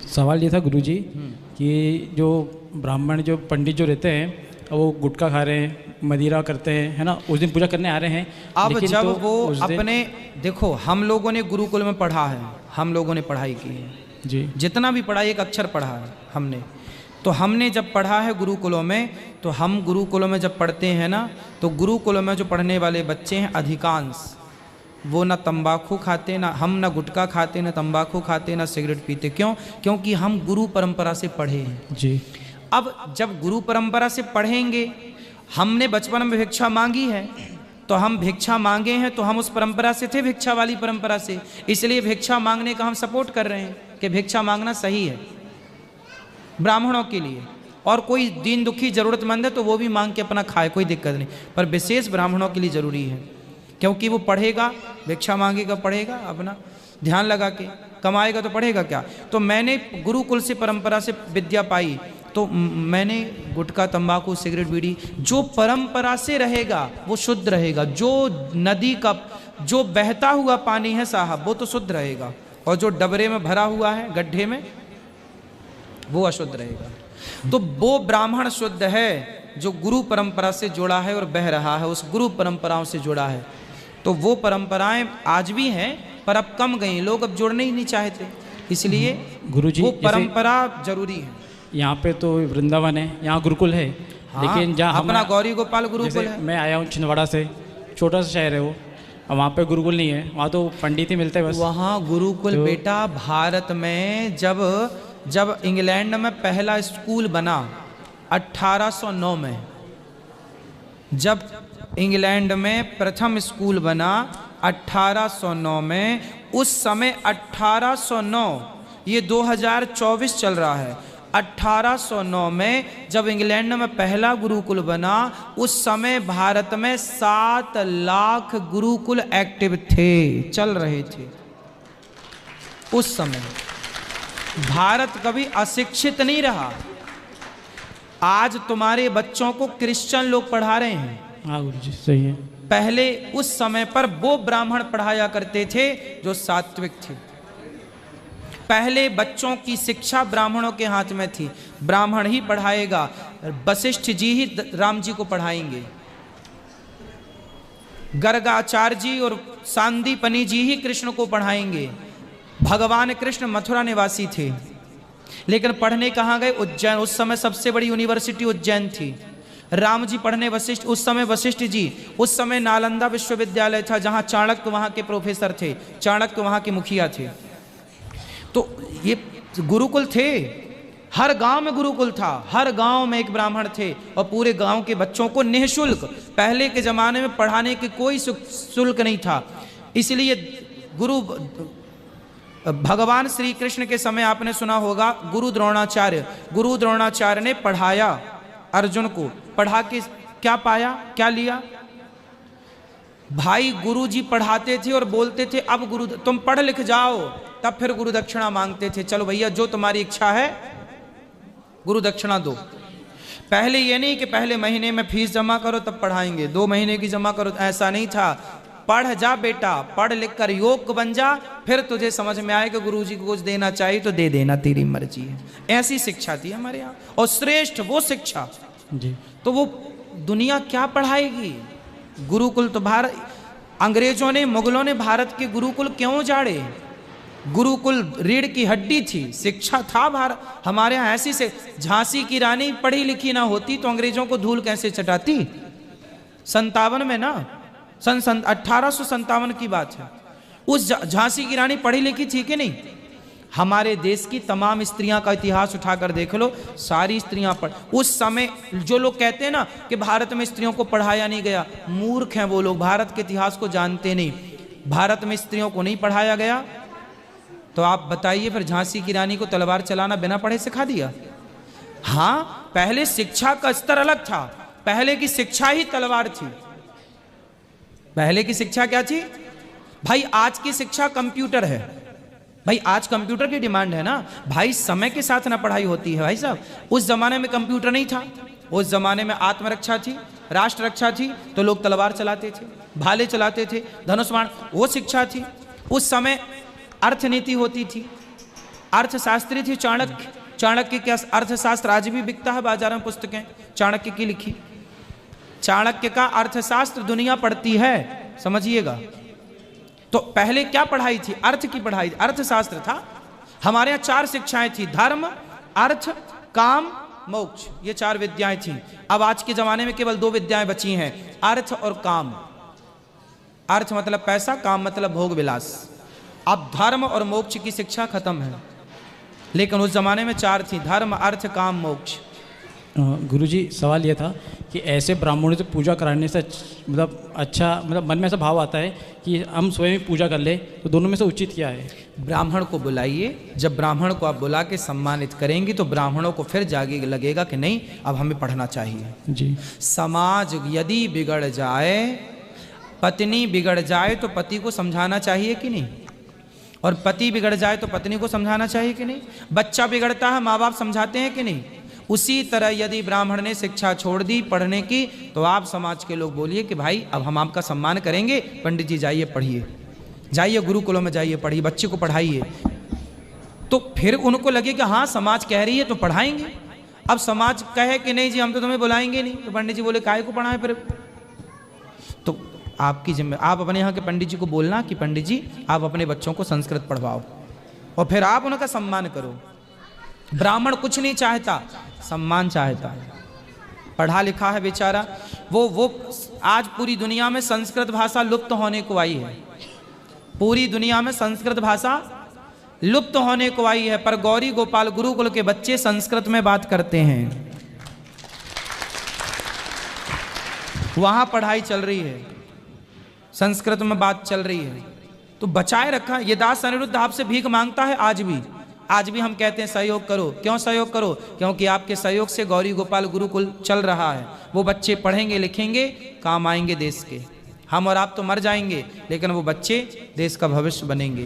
सवाल ये था गुरुजी कि जो ब्राह्मण जो पंडित जो रहते हैं वो गुटखा खा रहे हैं, मदिरा करते हैं, है ना, उस दिन पूजा करने आ रहे हैं। अब जब तो वो अपने देखो, हम लोगों ने गुरुकुल में पढ़ा है, हम लोगों ने पढ़ाई की है जी, जितना भी पढ़ा एक अक्षर पढ़ा है हमने, तो हमने जब पढ़ा है गुरुकुलों में, तो हम गुरुकुलों में जब पढ़ते हैं ना, तो गुरुकुलों में जो पढ़ने वाले बच्चे हैं अधिकांश वो ना तंबाकू खाते, ना हम ना गुटखा खाते, ना तंबाकू खाते, ना सिगरेट पीते। क्यों? क्योंकि हम गुरु परंपरा से पढ़े हैं जी। अब जब गुरु परंपरा से पढ़ेंगे, हमने बचपन में भिक्षा मांगी है, तो हम भिक्षा मांगे हैं तो हम उस परंपरा से थे, भिक्षा वाली परंपरा से, इसलिए भिक्षा मांगने का हम सपोर्ट कर रहे हैं कि भिक्षा मांगना सही है ब्राह्मणों के लिए, और कोई दीन दुखी जरूरतमंद है तो वो भी मांग के अपना खाए, कोई दिक्कत नहीं, पर विशेष ब्राह्मणों के लिए जरूरी है, क्योंकि वो पढ़ेगा, भिक्षा मांगेगा, पढ़ेगा, अपना ध्यान लगा के कमाएगा तो पढ़ेगा क्या। तो मैंने गुरुकुल से परंपरा से विद्या पाई, तो मैंने गुटखा तंबाकू सिगरेट बीड़ी जो परंपरा से रहेगा वो शुद्ध रहेगा, जो नदी का जो बहता हुआ पानी है साहब वो तो शुद्ध रहेगा, और जो डबरे में भरा हुआ है गड्ढे में वो अशुद्ध रहेगा। तो वो ब्राह्मण शुद्ध है जो गुरु परंपरा से जुड़ा है और बह रहा है, उस गुरु परंपराओं से जुड़ा है। तो वो परंपराएं आज भी हैं पर अब कम गई, लोग अब जुड़ने ही नहीं चाहते, इसलिए गुरुजी वो परंपरा जरूरी है। यहाँ पे तो वृंदावन है, यहाँ गुरुकुल है, हाँ, लेकिन जहाँ अपना गौरी गोपाल गुरुकुल है। मैं आया हूँ छिंदवाड़ा से, छोटा सा शहर है वो, और वहाँ पे गुरुकुल नहीं है, वहाँ तो पंडित ही मिलते हैं बस। वहाँ गुरुकुल तो बेटा भारत में जब इंग्लैंड में पहला स्कूल बना 1809 में, जब इंग्लैंड में प्रथम स्कूल बना 1809 में, उस समय 1809, ये 2024 चल रहा है, 1809 में जब इंग्लैंड में पहला गुरुकुल बना, उस समय भारत में 7 लाख गुरुकुल एक्टिव थे, चल रहे थे। उस समय भारत कभी अशिक्षित नहीं रहा। आज तुम्हारे बच्चों को क्रिश्चियन लोग पढ़ा रहे हैं। हाँ गुरुजी सही है। पहले उस समय पर वो ब्राह्मण पढ़ाया करते थे जो सात्विक थे। पहले बच्चों की शिक्षा ब्राह्मणों के हाथ में थी, ब्राह्मण ही पढ़ाएगा, वशिष्ठ जी ही राम जी को पढ़ाएंगे, गर्गाचार्य जी और सांदीपनी जी ही कृष्ण को पढ़ाएंगे। भगवान कृष्ण मथुरा निवासी थे, लेकिन पढ़ने कहाँ गए? उज्जैन। उस समय सबसे बड़ी यूनिवर्सिटी उज्जैन थी। राम जी पढ़ने वशिष्ठ, उस समय वशिष्ठ जी, उस समय नालंदा विश्वविद्यालय था जहाँ चाणक्य वहाँ के प्रोफेसर थे, चाणक्य वहाँ के मुखिया थे। तो ये गुरुकुल थे, हर गांव में गुरुकुल था, हर गांव में एक ब्राह्मण थे, और पूरे गांव के बच्चों को निःशुल्क, पहले के जमाने में पढ़ाने के कोई शुल्क नहीं था, इसलिए गुरु भगवान श्री कृष्ण के समय आपने सुना होगा गुरु द्रोणाचार्य ने पढ़ाया अर्जुन को, पढ़ा के क्या पाया, क्या लिया? भाई गुरु जी पढ़ाते थे और बोलते थे अब गुरु तुम पढ़ लिख जाओ, तब फिर गुरु दक्षिणा मांगते थे, चलो भैया जो तुम्हारी इच्छा है गुरु दक्षिणा दो। पहले ये नहीं कि पहले महीने में फीस जमा करो तब पढ़ाएंगे, 2 महीने की जमा करो, ऐसा नहीं था। पढ़ जा बेटा, पढ़ लिख कर योग्य बन जा, फिर तुझे समझ में आए कि गुरु जी को कुछ देना चाहिए तो दे देना, तेरी मर्जी है। ऐसी शिक्षा थी हमारे यहाँ, और श्रेष्ठ वो शिक्षा जी। तो वो दुनिया क्या पढ़ाएगी? गुरुकुल तो भारत, अंग्रेजों ने, मुगलों ने भारत के गुरुकुल क्यों उजाड़े? गुरुकुल रीढ़ की हड्डी थी, शिक्षा था भारत हमारे यहाँ ऐसी से। झांसी की रानी पढ़ी लिखी ना होती तो अंग्रेजों को धूल कैसे चटाती? 57 में ना, सन 1857 की बात है। उस झांसी की रानी पढ़ी लिखी थी कि नहीं? हमारे देश की तमाम स्त्रियां का इतिहास उठाकर देख लो, सारी स्त्रियां पढ़, उस समय जो लोग कहते हैं ना कि भारत में स्त्रियों को पढ़ाया नहीं गया, मूर्ख हैं वो लोग, भारत के इतिहास को जानते नहीं। भारत में स्त्रियों को नहीं पढ़ाया गया तो आप बताइए फिर झांसी की रानी को तलवार चलाना बिना पढ़े सिखा दिया? हाँ, पहले शिक्षा का स्तर अलग था, पहले की शिक्षा ही तलवार थी। पहले की शिक्षा क्या थी भाई? आज की शिक्षा कंप्यूटर है भाई, आज कंप्यूटर की डिमांड है ना भाई, समय के साथ ना पढ़ाई होती है भाई साहब। उस जमाने में कंप्यूटर नहीं था, उस जमाने में आत्मरक्षा थी, राष्ट्र रक्षा थी, तो लोग तलवार चलाते थे, भाले चलाते थे, धनुष बाण, वो शिक्षा थी। उस समय अर्थनीति होती थी, अर्थशास्त्री थे चाणक्य। चाणक्य के अर्थशास्त्र आज भी बिकता है बाजार में, पुस्तकें चाणक्य की लिखी। चाणक्य का अर्थशास्त्र दुनिया पढ़ती है, समझिएगा। तो पहले क्या पढ़ाई थी? अर्थ की पढ़ाई, अर्थशास्त्र था। हमारे यहाँ 4 शिक्षाएं थी, धर्म, अर्थ, काम, मोक्ष, ये 4 विद्याएं थी। अब आज के जमाने में केवल 2 विद्याएं बची हैं, अर्थ और काम। अर्थ मतलब पैसा, काम मतलब भोग विलास। अब धर्म और मोक्ष की शिक्षा खत्म है, लेकिन उस जमाने में 4 थी, धर्म, अर्थ, काम, मोक्ष। गुरुजी सवाल ये था कि ऐसे ब्राह्मणों से पूजा कराने से मतलब अच्छा, मतलब मन में ऐसा भाव आता है कि हम स्वयं ही पूजा कर ले, तो दोनों में से उचित क्या है? ब्राह्मण को बुलाइए, जब ब्राह्मण को आप बुला के सम्मानित करेंगे तो ब्राह्मणों को फिर जागे लगेगा कि नहीं अब हमें पढ़ना चाहिए जी। समाज यदि बिगड़ जाए, पत्नी बिगड़ जाए तो पति को समझाना चाहिए कि नहीं, और पति बिगड़ जाए तो पत्नी को समझाना चाहिए कि नहीं। बच्चा बिगड़ता है, माँ बाप समझाते हैं कि नहीं। उसी तरह यदि ब्राह्मण ने शिक्षा छोड़ दी पढ़ने की, तो आप समाज के लोग बोलिए कि भाई अब हम आपका सम्मान करेंगे, पंडित जी जाइए पढ़िए, जाइए गुरुकुलों में जाइए पढ़िए, बच्चे को पढ़ाइए। तो फिर उनको लगे कि हाँ समाज कह रही है तो पढ़ाएंगे। अब समाज कहे कि नहीं जी हम तो तुम्हें बुलाएंगे नहीं, तो पंडित जी बोले काहे को पढ़ाएं फिर। तो आपकी जिम्मे, आप अपने यहाँ के पंडित जी को बोलना कि पंडित जी आप अपने बच्चों को संस्कृत पढ़वाओ, और फिर आप उनका सम्मान करो। ब्राह्मण कुछ नहीं चाहता, सम्मान चाहता है। पढ़ा लिखा है बेचारा, वो आज पूरी दुनिया में संस्कृत भाषा लुप्त होने को आई है। पूरी दुनिया में संस्कृत भाषा लुप्त होने को आई है, पर गौरी गोपाल गुरुकुल के बच्चे संस्कृत में बात करते हैं, वहां पढ़ाई चल रही है, संस्कृत में बात चल रही है। तो बचाए रखा। ये दास अनिरुद्ध आपसे भीख मांगता है आज भी हम कहते हैं सहयोग करो। क्यों सहयोग करो? क्योंकि आपके सहयोग से गौरी गोपाल गुरुकुल चल रहा है। वो बच्चे पढ़ेंगे लिखेंगे, काम आएंगे देश के। हम और आप तो मर जाएंगे, लेकिन वो बच्चे देश का भविष्य बनेंगे।